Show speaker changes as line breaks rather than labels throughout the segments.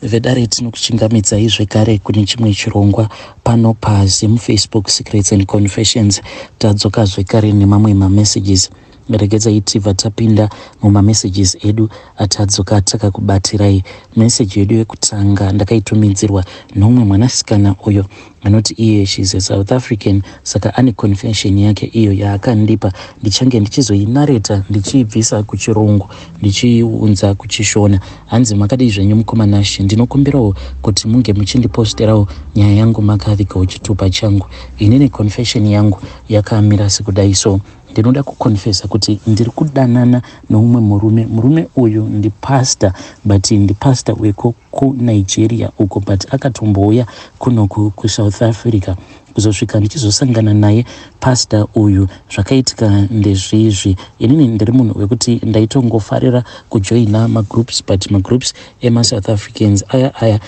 vedare tinokuchingamidzai zvekare kune chimwe chirongwa pano paZim Facebook Secrets and Confessions. Tadzoka zvekare nemamwe mamessages. Regedzai tibva tapinda mumamessages edu atadzoka takakubatirai. Message yedu yekutanga ndakaitumidzirwa nomwe mwanasikana uyo anoti iye she's a South African, saka ane confession yake iyo yaakandipa ndichange ndichizoinareta ndichiibvisa kuchirungu ndichiunza kuchishona. Hanzi makadai zvenyu mukomanashi, ndinokumbirawo kuti munge muchindiposterawo nyaya yangu makavikawo chitupa changu. Inini confession yangu yakamira sekudai. So ndinoda kukonfesa kuti ndiri kudanana noumwe murume uyu ndi pastor, but ndi pastor weko kuNigeria uko, but akatombouya kuno kuSouth Africa kuzosvika ndichizosangana naye pastor uyu. Zvakaitika ndezvizvi, inini ndiri munhu wekuti ndaitongofarira kujoina magroups, but magroups ema-South Africans aya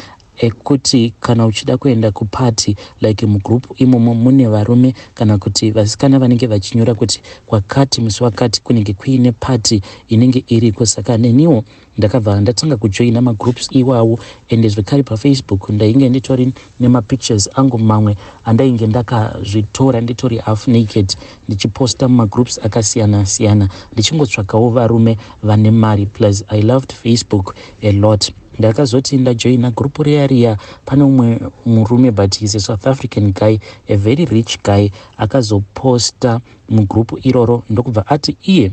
ekuti kana uchida kuenda kupati like mugroup imomo mune varume kana kuti vasikana vanenge vachinyora kuti kwakati musi wakati kunenge kuine pati inenge iriko. Saka neniwo ndakabva ndatanga kujoina magroups iwawo, ende zvekare paFacebook ndainge nditori nemapictures angu mamwe andainge ndakazvitora nditori half naked ndichiposta mumagroups akasiyana siyana ndichingotsvakawo varume vane mari. Plus I loved Facebook a lot. Ndakazoti ndajoina group riya pane umwe murume, but he's a South African guy, a very rich guy, akazoposta mugroup iroro ndokubva ati iye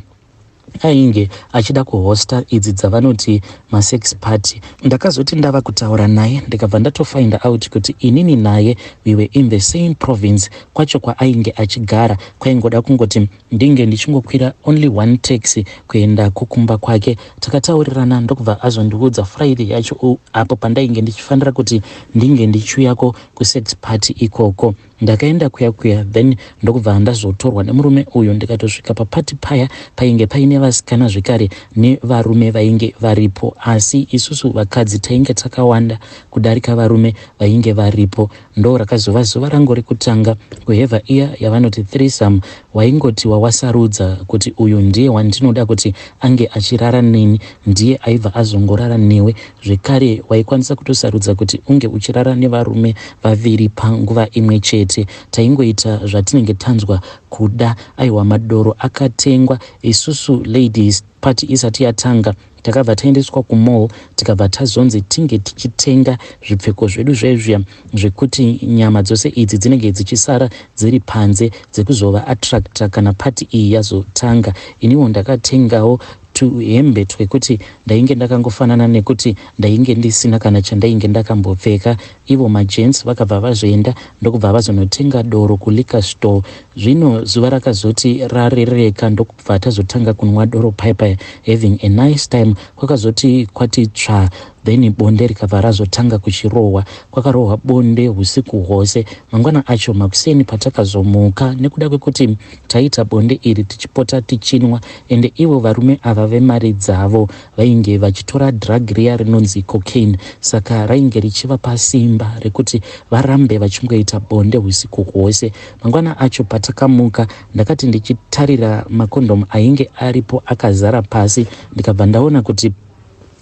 ainge achida kuhosta idzi dzavanoti masex party. Ndakazoti ndava kutaura naye ndikabva ndatofind out kuti inini naye we were in the same province. Kwacho kwaainge achigara kwaingoda kungoti ndinge ndichingokwira only one taxi kuenda kukumba kwake. Takataurirana ndokubva azondiudza Friday yacho apo pandainge ndichifanira kuti ndinge ndichiuyako kusex party ikoko. Ndakaenda kuya then ndokubva ndazotorwa nemurume uyu ndikatosvika papati paya painge paine vasikana zvekare nevarume vainge varipo, asi isusu vakadzi tainge takawanda kudarika varume vainge varipo. Ndo rakazova zuva rangu rekutanga kuheva iya yavanoti threesome, waingoti wawasarudza kuti uyu ndiye wandinoda kuti ange achirara neni, ndiye aibva azongorara newe. Zvekare waikwanisa kutosarudza kuti unge uchirara nevarume vaviri panguva imwe chete. Taingoita zvatinenge tanzwa kuda. Aiwa, madoro akatengwa. Isusu ladies party isati yatanga takabva taendeswa kumall tikabva tazonzi tinge tichitenga zvipfeko zvedu zvezvia zvekuti nyama dzose idzi dzinenge dzichisara dziri panze dzekuzova attracta kana party iyi yazotanga. Iniwo ndakatengawo tuhembe twekuti ndainge ndakangofanana nekuti ndainge ndisina kana chandainge ndakambopfeka. Ivo magents vakabva vazoenda ndokubva vazonotenga doro kuliquor store. Zvino zuva rakazoti rarereka ndokubva tazotanga kunwa doro paipai, having a nice time. Kwakazoti kwati tsva, then bonde rikabva razotanga kuchirohwa. Kwakarohwa bonde usiku hwose. Mangwana acho makuseni patakazomuka nekuda kwekuti taita bonde iri tichipota tichinwa, ende ivo varume ava vemari dzavo vainge vachitora drug riya rinonzi cocaine, saka rainge richivapa simba rekuti varambe vachingoita bonde usiku hwose. Mangwana acho patakamuka ndakati ndichitarira makondomu ainge aripo akazara pasi, ndikabva ndaona kuti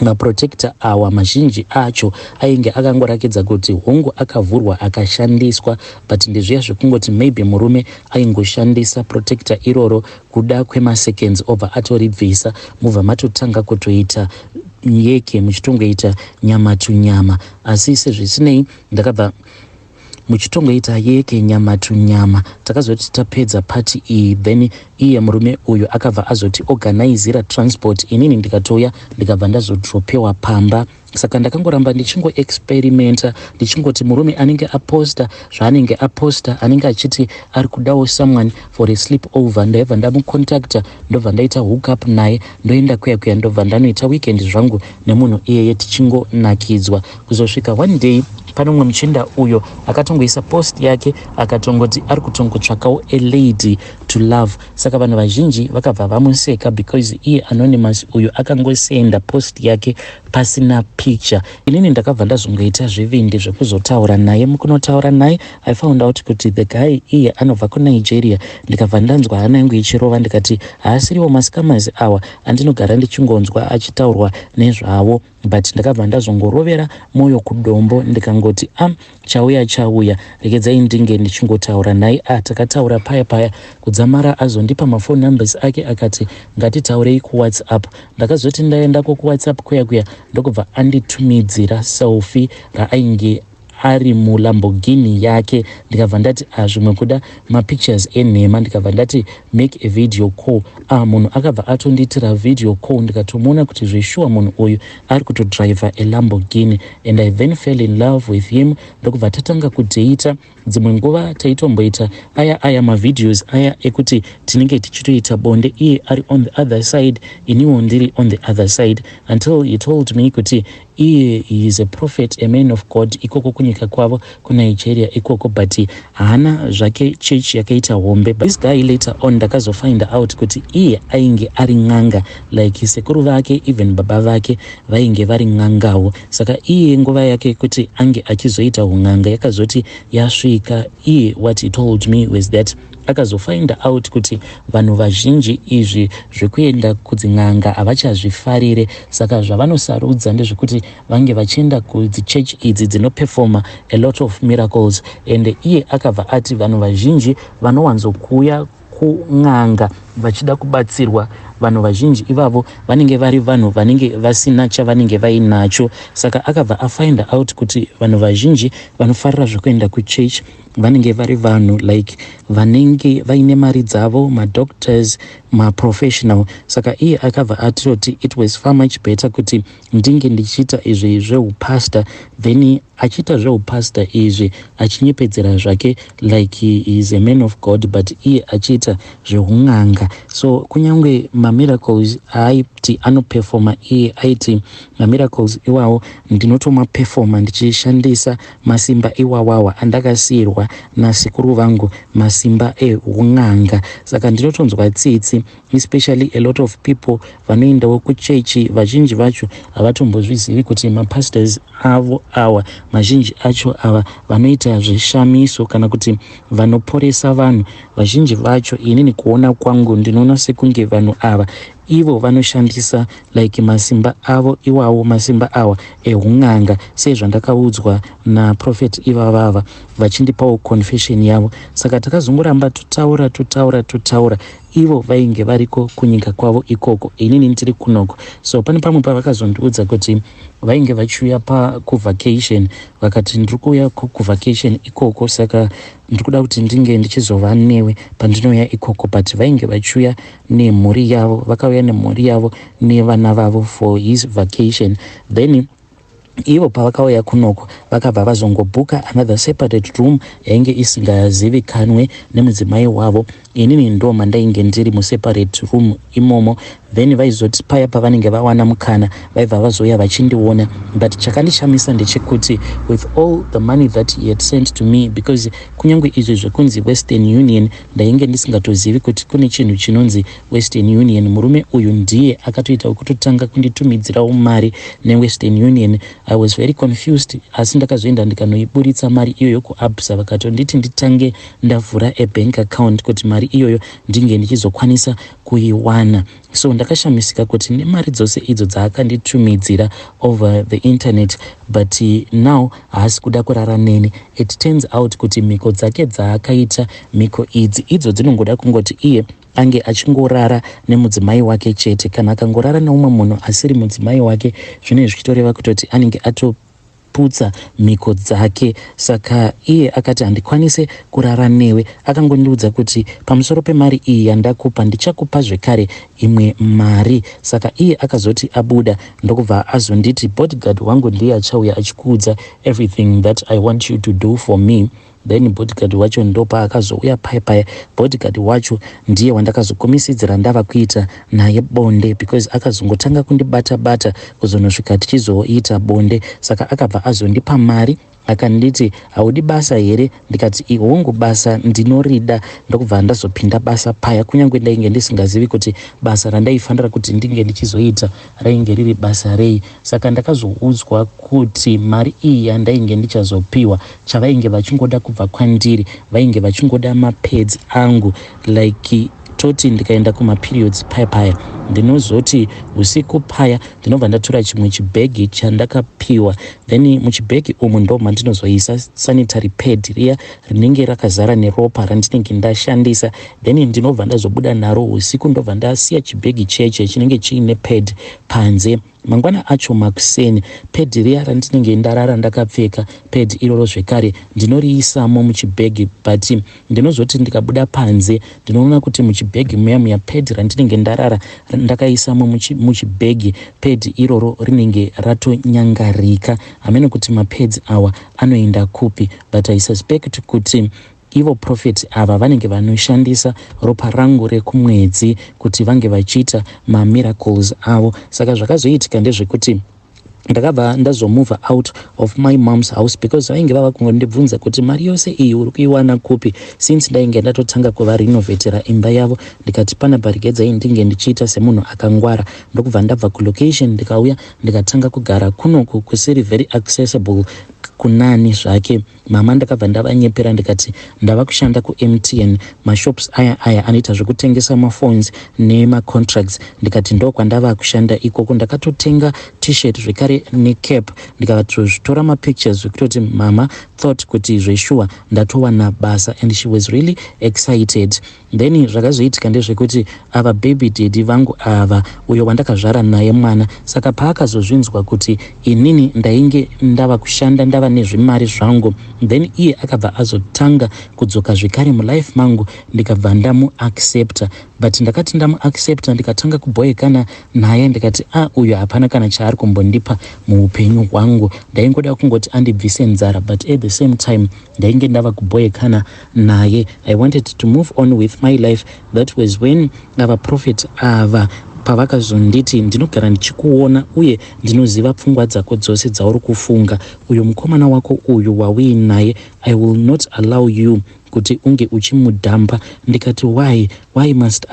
maprotector awa mazhinji acho ainge akangorakidza kuti hongu akavhurwa akashandiswa, but ndezviya zvekungoti maybe murume aingoshandisa protector iroro kuda kwemaseconds obva atoribvisa, mubva matotanga kutoita yeke muchitongoita nyama tunyama. Asi sezvisinei ndakabva muchitongoita yeke nyama tunyama. Takazoti tapedza party iyi, then iye murume uyu akabva azoti organizira transport. Inini ndikatoya ndikabva ndazodropewa pamba. Saka ndakangoramba ndichingo experimenta ndichingoti murume anenge aposta zvaanenge aposta, anenge achiti ari kudawo someone for a sleep over, ndaibva ndamucontacta ndobva ndaita hook up naye ndoenda kuya ndobva ndanoita weekend zvangu nemunhu iyeye tichingonakidzwa. Kuzosvika one day pano mumwe muchinda uyo akatongoisa post yake akatongoti ari kutongotsvakawo a lady to love. Saka vanhu vazhinji vakabva vamuseka because iye anonymous uyo akangosenda post yake pasina picture. Inini ndakabva ndazongoita zvivindi zvekuzotaura naye. Mukunotaura naye I found out kuti the guy iye anobva kuNigeria. Ndikabva ndanzwa hana yangu ichirova ndikati haasiriwo masikamazi awa andinogara ndichingonzwa achitaurwa nezvavo, but ndakabva ndazongorovera mwoyo kudombo ndikangoti chauya regedzai ndinge ndichingotaura naye. Takataura paya kudzamara azondipa mafoni numbers ake akati ngatitaurei kuWhatsApp. Ndakazoti ndaendako kuWhatsApp kuya ndokubva anditumidzira selfie raainge ari muLamborghini yake. Ndikabva ndati zvimwe kuda mapictures enhema, ndikabva ndati make a video call. Munhu akabva atondiitira video call ndikatomuona kuti zveshuwa munhu uyu ari kutodriver a Lamborghini, and I then fell in love with him. Ndokubva tatanga kudata. Dzimwe nguva taitomboita aya mavideos aya ekuti tinenge tichitoita bonde, iye ari on the other side iniwo ndiri on the other side, until he told me kuti iye he is a prophet, a man of God ikoko kunyika kwavo kuNigeria ikoko, but haana zvake church yakaita hombe. But this guy later on ndakazofind out kuti iye ainge ari n'anga, like sekuru vake even baba vake vainge vari n'angawo. Saka iye nguva yake kuti ange achizoita un'anga yakazoti yasvika. Iye what he told me was that akazofind out kuti vanhu vazhinji izvi zvekuenda kudzin'anga havachazvifarire, saka zvavanosarudza ndezvekuti vange vachienda kudzichechi idzi dzinoperforma a lot of miracles. And iye akabva ati vanhu vazhinji vanowanzokuya kun'anga vachida kubatsirwa, vanhu vazhinji ivavo vanenge vari vanhu vanenge vasina chavanenge vainacho. Saka akabva afind out kuti vanhu vazhinji vanofarira zvekuenda kuchurch vanenge vari vanhu like vanenge vaine mari dzavo, madoctors, maprofessional. Saka iye akabva atoti it was far much better kuti ndinge ndichiita izvi zveupastor, then achiita zveupastor izvi achinyepedzera zvake like he is a man of God, but iye achiita zveun'anga. So kunyangwe mamiracles aiti anoperforma, iye aiti mamiracles iwawo ndinotomaperforma ndichishandisa masimba iwawawa andakasiyirwa nasekuru vangu, masimba eun'anga. Saka ndinotonzwa tsitsi, especially a lot of people vanoendawo kuchechi vazhinji vacho havatombozvizivi kuti mapastors avo awa mazhinji acho ava vanoita zveshamiso kana kuti vanoporesa vanhu. Vazhinji vacho inini kuona kwangu ndinoona sekunge vanhu ava ivo vanoshandisa like masimba avo iwawo, masimba awa eun'anga, sezvandakaudzwa naprofeti ivavava vachindipawo confession yavo. Saka takazongoramba totaura ivo vainge variko kunyika kwavo ikoko, inini ndiri kunoko. So pane pamwe pavakazondiudza kuti vainge vachiuya kuvacation, vakati ndiri kuuya kuvacation ikoko, saka ndiri kuda kuti ndinge ndichizova newe pandinouya ikoko. But vainge vachiuya nemhuri yavo, vakauya nemhuri yavo nevana vavo for his vacation. Then ivo pavakauya kunoko vakabva vazongobhuka another separate room yainge isingazivikanwe nemudzimai wavo. Inini ndo mandainge ndiri museparate room imomo. Then vaizoti paya pavanenge vawana mukana vaibva vazoya vachindiona. But chakandishamisa ndechekuti with all the money that he had sent to me, because kunyangwe izvi zvekunzi Western Union ndainge ndisingatozivi kuti kune chinhu chinonzi Western Union. Murume uyu ndiye akatoita kutotanga kunditumidzirawo mari neWestern Union. I was very confused, asi ndakazoenda ndikanoiburitsa mari iyoyo kuAbsa, vakatonditi nditange ndavhura a bank account kuti mari iyoyo ndinge ndichizokwanisa kuiwana. So ndakashamisika kuti nemari dzose idzo dzaakanditumidzira over the internet, but now haasi kuda kurara neni. It turns out kuti mhiko dzake dzaakaita, mhiko idzi idzo dzinongoda kungoti iye ange achingorara nemudzimai wake chete. Kana akangorara neumwe munhu asiri mudzimai wake, zvine zvichitoreva kutoti anenge atoputsa mhiko dzake. Saka iye akati handikwanise kurara newe. Akangondiudza kuti pamusoro pemari iyi yandakupa ndichakupa zvekare imwe mari. Saka iye akazoti abuda ndokubva azonditi bodyguard wangu ndiye achauya achikuudza everything that I want you to do for me. Then bodyguard wacho ndopa akazouya paya. Bodyguard wacho ndiye wandakazokomisidzira ndava kuita naye bonde, because akazongotanga kundibata kuzonosvika tichizoita bonde. Saka akabva azondipa mari akanditi haudi basa here, ndikati hongu basa ndinorida, ndokubva ndazopinda basa paya, kunyange ndainge ndisingazivi kuti basa randaifanira kuti ndinge ndichizoita rainge riri basa rei. Saka ndakazoudzwa kuti mari iyi yandainge ndichazopiwa, chavainge vachingoda kubva kwandiri, vainge vachingoda mapads angu, like toti ndikaenda kumaperiods paya ndinozoti usiku paya ndinobva ndatora chimwe chibhegi chandakapiwa, then muchibhegi umu ndo mandinozoisa sanitary pad riya rinenge rakazara neropa randinenge ndashandisa, then ndinobva ndazobuda naro usiku, ndobva ndasiya chibhegi cheche chinenge chiine pad panze. Mangwana acho makuseni pad riya randinenge ndarara ndakapfeka, pad iroro zvekare ndinoriisamo muchibhegi, but ndinozoti ndikabuda panze ndinoona kuti muchibhegi muya pad randinenge ndarara ndakaisamo muchibhegi, pad iroro rinenge ratonyangarika. Hamene kuti mapads awa anoenda kupi, but I suspect kuti ivo prophet ava vanenge vanoshandisa ropa rangu rekumwedzi kuti vange vachiita mamiracles avo. Saka zvakazoitika ndezvekuti ndakabva ndazomova out of my mom's house because vainge vava kungondibvunza kuti mari yose iyi uri kuiwana kupi, since ndainge ndatotanga kuvarinovetera imba yavo. Ndikati pana parigedza ndinge ndichiita semunhu akangwara, ndokubva ndabva kulocation ndikauya ndikatanga kugara kunoku kusiri very accessible kunani zvake. Mama ndakabva ndavanyepera ndikati ndava kushanda kuMTN, mashops aya anoita zvekutengesa maphones nemacontracts. Ndikati ndo kwandava kushanda ikoko. Ndakatotenga t-shirt zvekare necap, ndikatozvitora mapictures zvekutoti mama thought kuti zveshuwa ndatowana basa, and she was really excited. Then zvakazoitika ndezvekuti ava baby daddy vangu ava, uyo wandakazvara naye mwana, saka paakazozvinzwa kuti inini ndainge ndava kushanda ndava nezvimari zvangu, then iye akabva azotanga kudzoka zvekare mulife mangu, ndikabva ndamuaccepta. But ndakati ndamuaccepta ndikatanga kuboyekana naye, ndikati uyo hapana kana chaari kumbondipa muupenyu hwangu, ndaingoda kungoti andibvise nzara, but at the same time ndainge ndava kuboyekana naye. I wanted to move on with my life. That was when ava prophet ava pavakazonditi ndinogara ndichikuona uye ndinoziva pfungwa dzako dzose dzauri kufunga, uyo mukomana wako uyu wauinaye, I will not allow you kuti unge uchimudhampa. Ndikati why must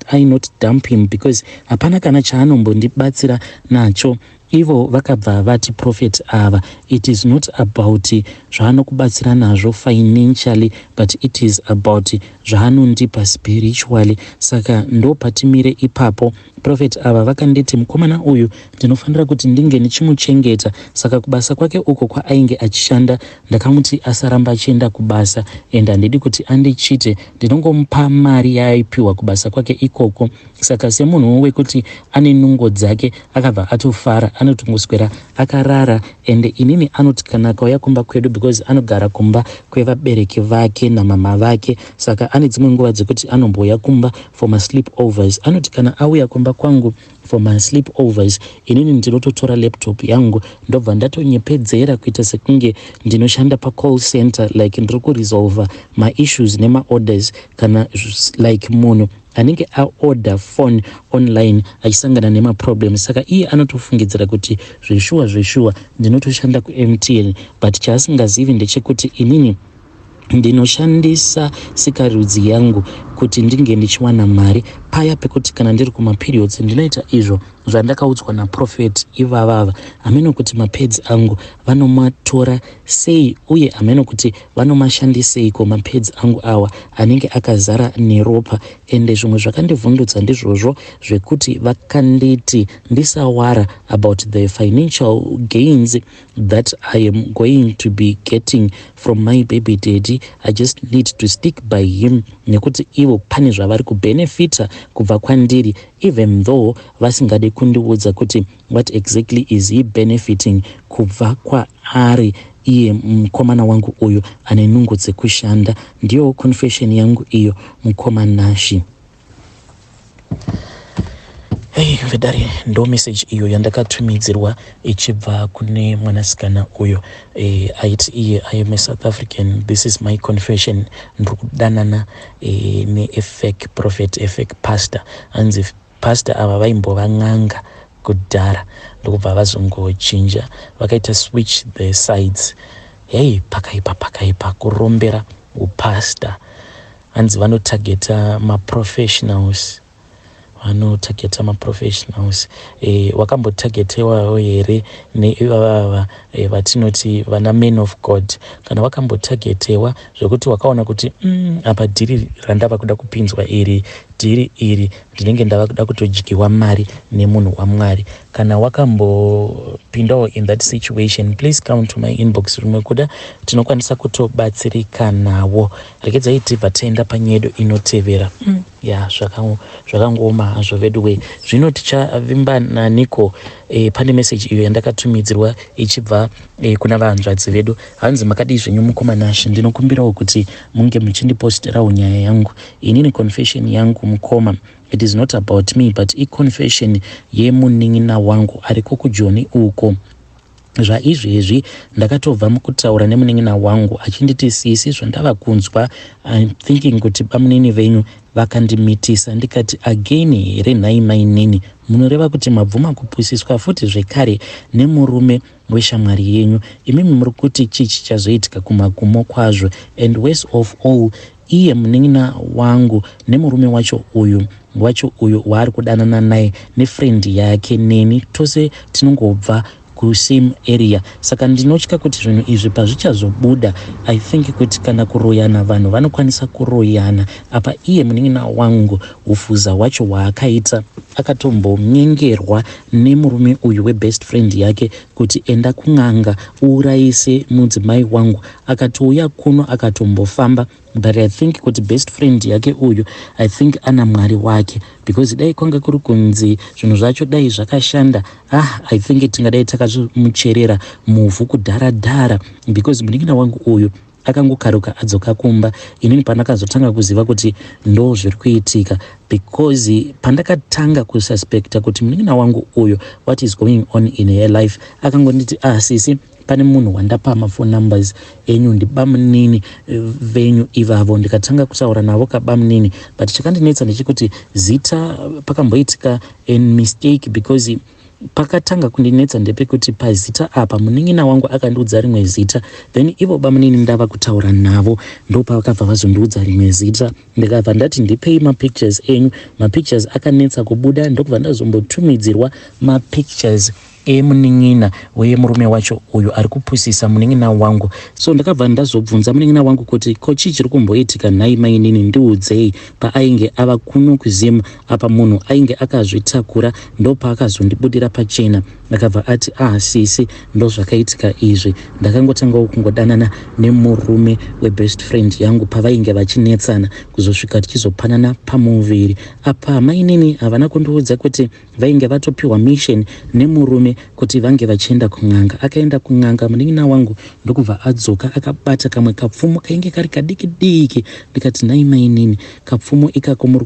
I not dump him, because hapana kana chaanombondibatsira nacho. Ivo vakabva vati prophet ava, it is not about zvaanokubatsira nazvo financially, but it is about zvaanondipa spiritually. Saka ndo patimire ipapo. Prophet ava vakanditi mukomana uyu ndinofanira kuti ndinge ndichimuchengeta. Saka kubasa kwake uko kwaainge achishanda ndakamuti asaramba achienda kubasa, and handidi kuti andichite, ndinongomupa mari yaaipiwa kubasa kwake ikoko. Saka semunhu wekuti ane nungo dzake akabva atofara, anotongoswera akarara, and inini anoti kana akauya kumba kwedu, because anogara kumba kwevabereki vake namama vake, saka ane dzimwe nguva dzekuti anombouya kumba for my sleepovers. Anoti kana auya kumba kwangu for my sleepovers, inini ndinototora laptop yangu ndobva ndatonyepedzera kuita sekunge ndinoshanda pacall center, like ndiri kuresolve my issues nema orders, kana like munhu anenge aorder phone online achisangana nemaproblems. Saka iye anotofungidzira kuti zveshuwa ndinotoshanda kuMTN, but chaasingazivi ndechekuti inini ndinoshandisa sikarudzi yangu kuti ndinge ndichiwana mari paya pekuti kana ndiri kumaperiods ndinoita izvo zvandakaudzwa naprofeti ivavava. Hameno kuti mapads angu vanomatora sei uye hameno kuti vanomashandiseiko mapads angu awa anenge akazara neropa. Ende zvimwe zvakandivhundutsa ndizvozvo zvekuti vakanditi ndisawara about the financial gains that I am going to be getting from my baby daddy. I just need to stick by him, nekuti ivo pane zvavari kubenefita kubva kwandiri, even though vasingade kundiudza kuti what exactly is he benefiting kubva kwaari iye mukomana wangu uyu ane nungo dzekushanda. Ndiyo confession yangu iyo, mukomanashi. Hey, vedari ndo message iyo yandakatumidzirwa ichibva kune mwanasikana uyo. Aiti iye I am a South African, this is my confession. Ndiri kudanana ne fake prophet, fake pastor. Anzi pastor ava vaimbova n'anga kudhara ndokubva vazongochinja vakaita switch the sides. Hey, pakaipa kurombera upasta. Hanzi vanotageta maprofessionals. Wakambotagetewawo here neivava vatinoti vana men of God? Kana wakambotagetewa zvokuti wakaona kuti apa dhiri randava kuda kupinzwa dhiri iri ndinenge ndava kuda kutojyiwa mari nemunhu waMwari? Kana wakambopindawo in that situation, please come to my inbox. Rumwe kuda tinokwanisa kutobatsirika nawo. Regedzai tibva taenda panyedo inotevera. Zvakangoma hazvo veduwe. Zvino tichavimba naniko pane message iyo yandakatumidzirwa ichibva kuna vahanzvadzi vedu. Hanzi makadii zvenyu mukomanashe, ndinokumbirawo kuti munge muchindiposterawo nyaya yangu. Inini confession yangu mukoma, it is not about me but confession yemunin'ina wangu ariko kujoni uko. Zvaizvezvi ndakatobva mukutaura nemunin'ina wangu achinditi sisi zvandava kunzwa, I'm thinking kuti bamunini venyu vakandimitisa. Ndikati again here nhai mainini, munoreva kuti mabvuma kupusiswa futi zvekare nemurume weshamwari yenyu. Imimi muri kuti chichi chazoitika kumagumo kwazvo, and worst of all iye munin'ina wangu nemurume wacho uyu waari kudanana naye nefriend yake neni tose tinongobva kusame area. Saka ndinotya kuti zvinhu izvi pazvichazobuda, I think kuti kana kuroyana vanhu vanokwanisa kuroyana. Apa iye munin'ina wangu ufuza hwacho hwaakaita akatombonyengerwa nemurume uyu webest friend yake kuti enda kun'anga uurayise mudzimai wangu, akatouya kuno akatombofamba. But I think kuti best friend yake uyu, I think ana mwari wake, because dai kwanga kuri kunzi zvinhu zvacho dai zvakashanda, I think tingadai takamucherera muvhu kudhara, because munin'ina wangu uyu akangokaruka adzoka kumba. Inini pandakazotanga kuziva kuti ndo zviri kuitika, because pandakatanga kususpecta kuti munin'ina wangu uyu what is going on in her life, akangonditi sisi pane munhu wandapa mafone numbers enyu ndibamunini venyu ivavo. Ndikatanga kutaura navo kabamunini, but chakandinetsa ndechikuti zita pakamboitika a mistake, because pakatanga kundinetsa ndepekuti pazita apa munin'ina wangu akandiudza rimwe zita, then ivo bamunini ndava kutaura navo ndopavakabva vazondiudza rimwe zita. Ndikabva ndati ndipei mapictures enyu, mapictures akanetsa kubuda, ndokubva ndazombotumidzirwa mapictures emunin'ina wemurume wacho uyu ari kupusisa munin'ina wangu. So ndakabva ndazobvunza munin'ina wangu kuti ko chii chiri kumboitika nhai mainini, ndiudzei. Paainge ava kuno kuzimu apa munhu ainge akazvitakura, ndopaakazondibudira pachena. Ndakabva ati sisi ndo zvakaitika izvi, ndakangotangawo kungodanana nemurume webest friend yangu pavainge vachinetsana kuzosvika tichizopanana pamuviri. Apa mainini havana kundiudza kuti vainge vatopiwa mission nemurume kuti vange vachienda kun'anga. Akaenda kun'anga munin'ina wangu ndokubva adzoka akabata kamwe kapfumo kainge kari kadiki diki. Ndikati nhai mainini, kapfumo ikako muri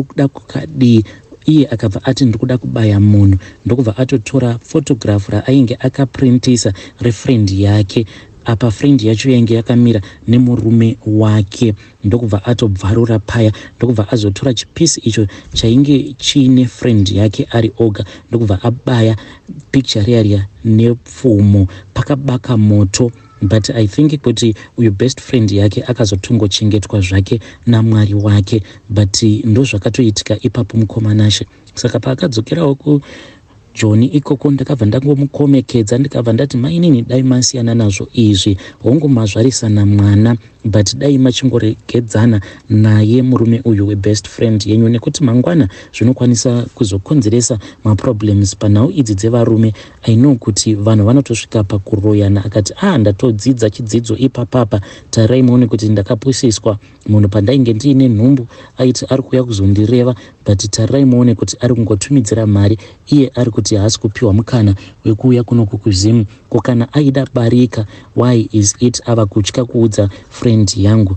kuda kukadii? Iye akabva ati ndikuda kubaya munhu. Ndokubva atotora photograph raainge akaprintisa refriend yake. Apa friend yacho yainge yakamira nemurume wake. Ndokubva atobvarura paya, ndokubva azotora chipisi icho chainge chiine friend yake ari oga, ndokubva abaya picture riya nepfumo. Pakabaka moto, but I think kuti uyu best friend yake akazotongochengetwa zvake naMwari wake, but ndo zvakatoitika ipapo mukomanashe. Saka paakadzokerawo ku Joni ikoko ndakabva ndangomukomekedza, ndikabva ndati mainini dai masiyana nazvo izvi, hongu mazvarisana mwana, but dai machingoregedzana naye murume uyu webest friend yenyu, nekuti mangwana zvinokwanisa kuzokonzeresa maproblems panhau idzi dzevarume. I know kuti vanhu vanotosvika pakuroyana, akati ndatodzidza chidzidzo ipapapa, tarai muone kuti ndakapusiswa. Munhu pandainge ndiine nhumbu aiti ari kuuya kuzondireva, but tarai muone kuti ari kungotumidzira mari, iye ari kuti haasi kupiwa mukana wekuuya kuno kukuzimu. Ko kana aida barika, why is it ava kutya kuudza friend yangu?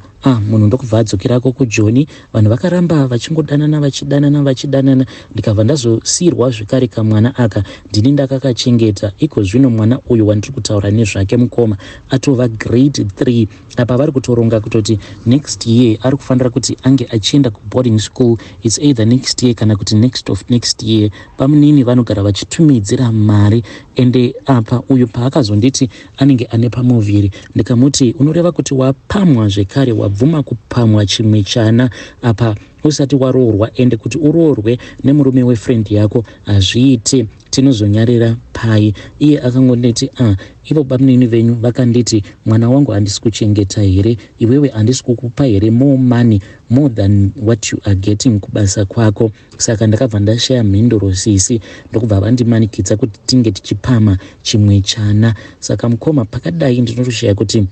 munhu ndokubva adzokirako kuJoni. Vanhu vakaramba vachidanana. Ndikabva ndazosiyirwa zvekare kamwana aka ndini ndakakachengeta. Iko zvino mwana uyu wandiri kutaura nezvake mukoma atova grade 3. Apa vari kutoronga kutoti next year ari kufanira kuti ange achienda kuboarding school. It's either next year kana kuti next of next year. Pamunini vanogara vachitumidzira mari. Ende apa uyu paakazonditi anenge ane pamuviri, ndikamuti unoreva kuti wapamwa zvekare, wabvuma kupamwa chimwe chana apa usati waroorwa, ende kuti uroorwe nemurume wefriend yako hazviite, tinozonyarira pai. Iye akangonditi ivo bamunini venyu vakanditi mwana wangu handisi kuchengeta here, iwewe handisi kukupa here more money more than what you are getting kubasa kwako. Saka ndakabva ndashaya mhinduro sisi, ndokubva vandimanikidza kuti tinge tichipama chimwe chana. Saka mukoma pakadai ndinotoshaya kuti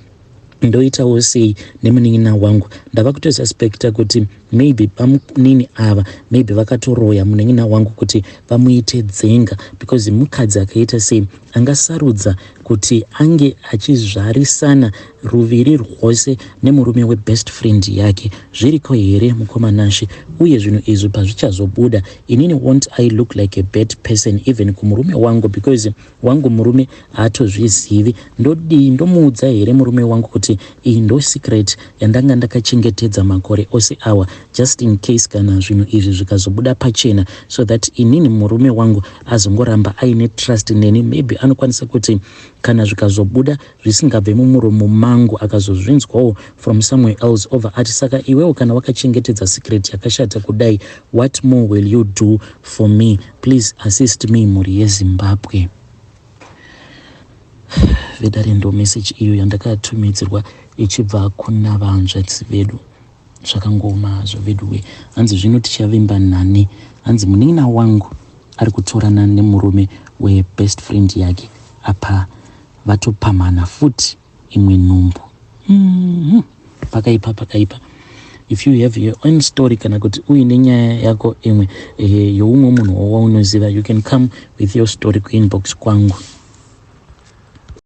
ndoitawo sei nemunin'ina wangu. Ndava kutosuspekta kuti maybe pamunini ava maybe vakatoroya munin'ina wangu kuti vamuite dzenga, because mukadzi akaita sei angasarudza kuti ange achizvarisana ruviri rwose nemurume webest friend yake. Zviriko here mukomanashe? Uye zvinhu izvi pazvichazobuda, inini won't I look like a bad person even kumurume wangu, because wangu murume haatozvizivi. Ndomuudza here murume wangu kuti iyi ndo secret yandanga ndakachengetedza makore ose awa, just in case kana zvinhu izvi zvikazobuda pachena, so that inini murume wangu azongoramba aine trust neni. Maybe anokwanisa kuti kana zvikazobuda zvisingabve mumuromo mangu akazozvinzwawo from somewhere else over ati saka iwewo kana wakachengetedza secret yakashata kudai, what more will you do for me? Please assist me, mhuri yeZimbabwe. Vedare ndo message iyo yandakatumidzirwa ichibva kuna vanzvadzi vedu. Zvakangoma zvaveduwe. Hanzi zvino tichavimba nani. Hanzi munin'ina wangu ari kutorana nemurume webest friend yake. Apa vatopamana futi imwe nhumbu. Pakaipa. If you have your own story kana kuti uine nyaya yako imwe youmwe munhu waunoziva, you can come with your story kuinbox kwangu.